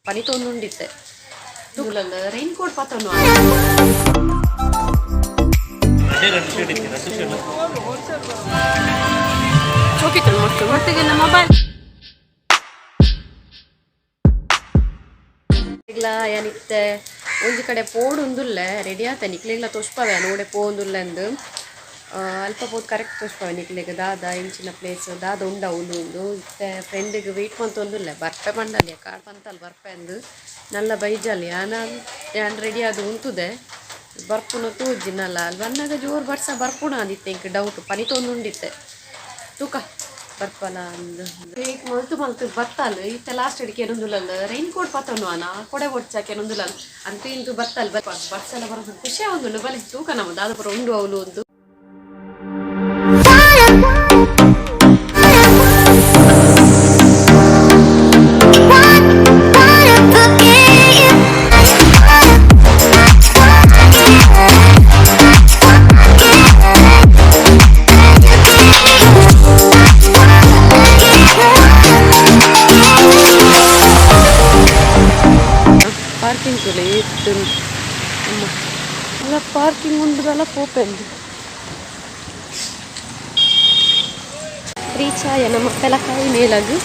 ಪನಿ ತೊಂದುಂಡಿತ್ತೆ ತೂಲಲ್ಲ rain coat ಪಾತನು ಚೋಕಿತ್ತು ಮಸ್ತ್ ಒಟ್ಟಿಗೆ ನಮ್ಮ ಮೊಬೈಲ್ ಇಲ್ಲ ಏನಿತ್ತೆ ಒಂದು ಕಡೆ ಪೋಡುಂದುಲ್ಲ ರೆಡಿ ಆತ ನಿಕ್ಲಿಲ್ಲ ತೋಷ್ಪವೆ ನೋಡೆ ಪೋಂದುಲ್ಲ ಎಂದು ಅಲ್ಪ ಪೋದು ಕರೆಕ್ಟ್ ತೋಷ್ಪವೆ ನಿಕ್ಲಿಗೆ ದಾದ ಇಂಚಿನ ಪ್ಲೇಸ್ ದಾದ ಉಂಡ ಉಂಡು ಇತ್ತೆ ಫ್ರೆಂಡಿಗೆ ವೆಯ್ಟ್ ಮಂತೊಂದುಲ್ಲ ಬರ್ಪೆ ಬಂಡಲ್ಲಿ ಕಾಡ್ ಪಂತಲ್ಲಿ ಬರ್ಪೆ ಅಂದು ನಲ್ಲ ಬೈಜಲ್ಲಿ ನಾನು ರೆಡಿ ಅದು ಉಂಟುದೆ ಬರ್ಪುನ ತೂಜಿನಲ್ಲ ಅಲ್ಲಿ ಬಂದಾಗ ಜೋರು ಬರ್ಸ ಬರ್ಪುಣ ಅಂದಿತ್ತೆ ಇಂಕ ಡೌಟ್ ಪನಿ ತೊಂದುಂಡಿತ್ತೆ ತೂಕ ಬರ್ಪಲ ಅಂದು ಮಲ್ತು ಬತ್ತಲ್ಲ ಇತ್ತೆ ಲಾಸ್ಟ್ ಅಡಿಕೆ ಏನೊಂದುಲ್ಲ ರೈನ್ ಕೋಟ್ ಪತ್ತನು ಅನ ಕೊಡೆ ಒಡ್ಚಾಕೆ ಏನೊಂದುಲ್ಲ ಅಂತೂ ಇಂತೂ ಬತ್ತಲ್ಲ ಬರ್ಸೆಲ್ಲ ಬರೋದು ಖುಷಿ ಒಂದು ಬಲಿ ತೂಕ ನಮ್ಮ ದಾದಪುರ ಉಂಡು ಅವಳು ಒಂದು ಪಾರ್ಕಿಂಗ್ ತುಲೆ ಇತ್ತು ಅಲ್ಲ ಪಾರ್ಕಿಂಗ್ ಉಂಟಲ್ಲ ಪೋಪೆಂದು ರೀಚಾಯ ನಮ್ಮ ಪೆಲಕಾಯಿ ಮೇಲಾಗು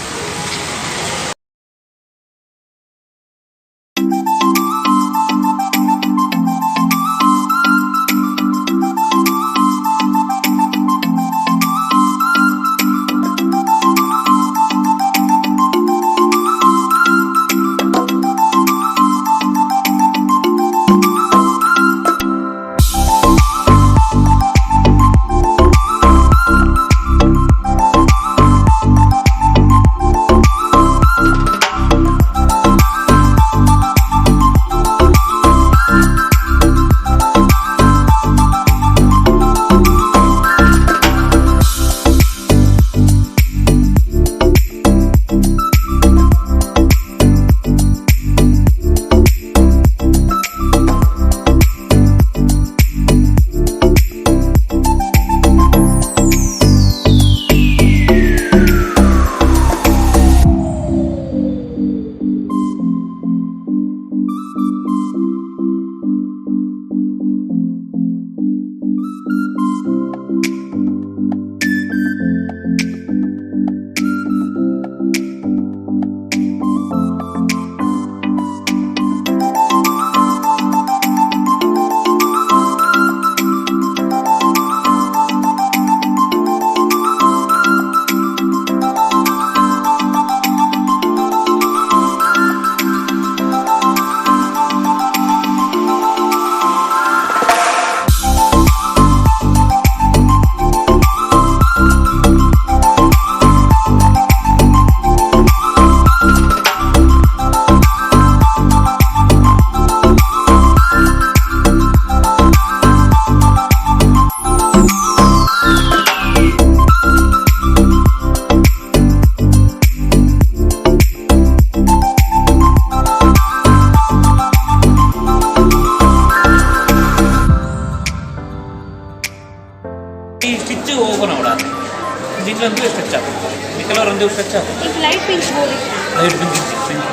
ಲೈಟ್ ಪಿಂಕ್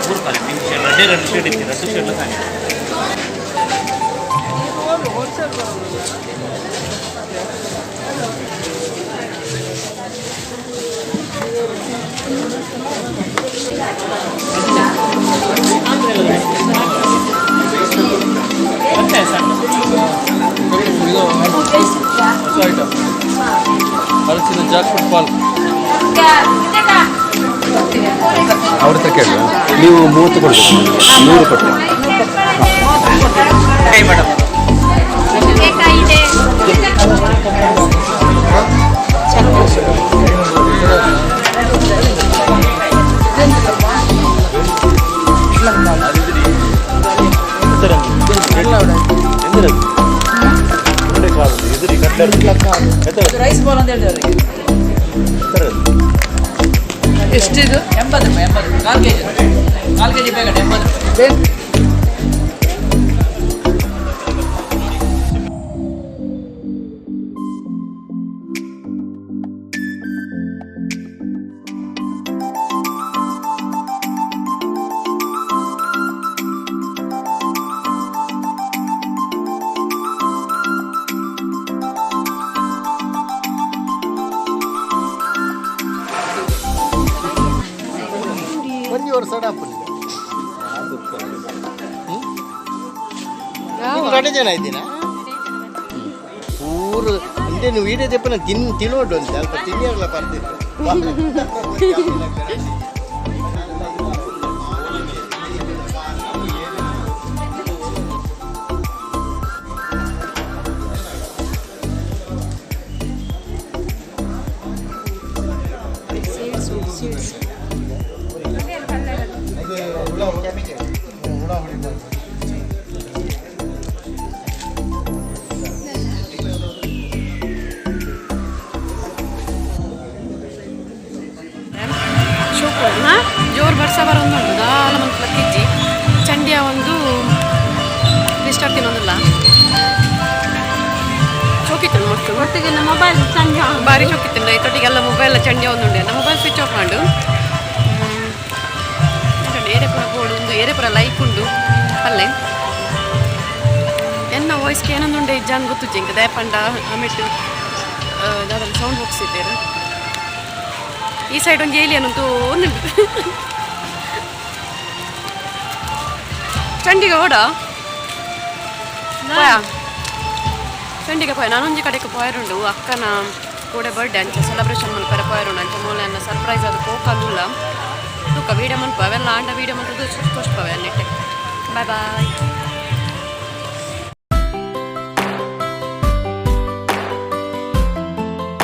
ಪೂರ ಪಿಂಕ್ ಶೇಡ್ ಶೇಡ್ ಇತ್ತು ರಸ ಶೇಡ್ ಹಲಸಿನ ಜಾಕ್ಫ್ರೂಟ್ ಪಾಲ್ಕ್ ಅವ್ರ ಹತ್ರ ಕೇಳಿ ನೀವು 30 ಕೊಡಬೇಕು 100 ಕೊಟ್ಟು ಮೇಡಮ್ ರೈಸ್ ಬಾಲ್ ಅಂತ ಹೇಳಿದ್ರೆ ಎಷ್ಟಿದು 80 4 ಕೆಜಿ ಪ್ಯಾಕೆಟ್ 80 ಕಡೆ ಜನ ಇದ್ದೀನಾ ಊರು ಹಿಂದೆ ನೀವು ವೀಡಿಯೋ ತೆಪ್ಪನ ತಿನ್ನೋಡು ಅಂತ ಅಲ್ಪ ತಿನ್ನಿರಲ್ಲ ಬರ್ತಿತ್ತು ಜೋರು ಬರ್ಸ ಬರೋದು ದಾಲ ಮಂತ್ಲ ಕಿಜ್ಜಿ ಚಂಡಿಯ ಒಂದು ಡಿಸ್ಟರ್ಬ್ ತಿನ್ನೋದಿಲ್ಲ ಚೋಕಿತ್ತು ಮಕ್ಕಳು ಒಟ್ಟಿಗೆ ಮೊಬೈಲ್ ಚಂಡಿ ಭಾರಿ ಚೋಕಿತ್ತು ಇತ್ತೊಟ್ಟಿಗೆಲ್ಲ ಮೊಬೈಲ್ ಚಂಡಿ ಒಂದುಂಡೆ ನಮ್ಮ ಮೊಬೈಲ್ ಸ್ವಿಚ್ ಆಫ್ ಮಾಡು ಏರೆಪುರ ಬೋರ್ಡು ಒಂದು ಏರೆಪುರ ಲೈಕ್ ಉಂಡು ಅಲ್ಲೇ ಎನ್ನ ವಾಯ್ಸ್ಗೆ ಏನೊಂದುಂಡೆ ಇಜ್ಜಾನ್ ಗೊತ್ತು ಜಿಂಕ ದಯಪಂಡ ಆಮೇಲೆ ಅದ್ರಲ್ಲಿ ಸೌಂಡ್ ಹೋಗಿಸಿದ್ದೇರು ಈ ಸೈಡ್ ಒಂದು ಏಲಿಯನ್ ಅಂತೂ ಒಂದು ಚಂಡಿಗೆ ಓಡ ಚಂಡಿಗೆ ಪೋಯ ನಾನೊಂಜಿ ಕಡೆಗೆ ಪೋಯರುಂಡು ಅಕ್ಕನ ಕೂಡ ಬರ್ಡೇ ಅಂಚೆ ಸೆಲೆಬ್ರೇಷನ್ ಮಲ್ಪರೆ ಪೋಯರುಂಡು ಅಂಚೆ ಮೂಲೆ ಅನ್ನ ಸರ್ಪ್ರೈಸ್ ಅದು ಹೋಗಲ್ಲ ತೂಕ ವೀಡಿಯೋ ಮನ್ಪ ಅವೆಲ್ಲ ಆಂಡ ವೀಡಿಯೋ ಮಂತದ್ದು ತೋರಿಸ್ಪವೆ ಅನ್ನಿಟ್ಟೆ ಬಾಯ್ ಬಾಯ್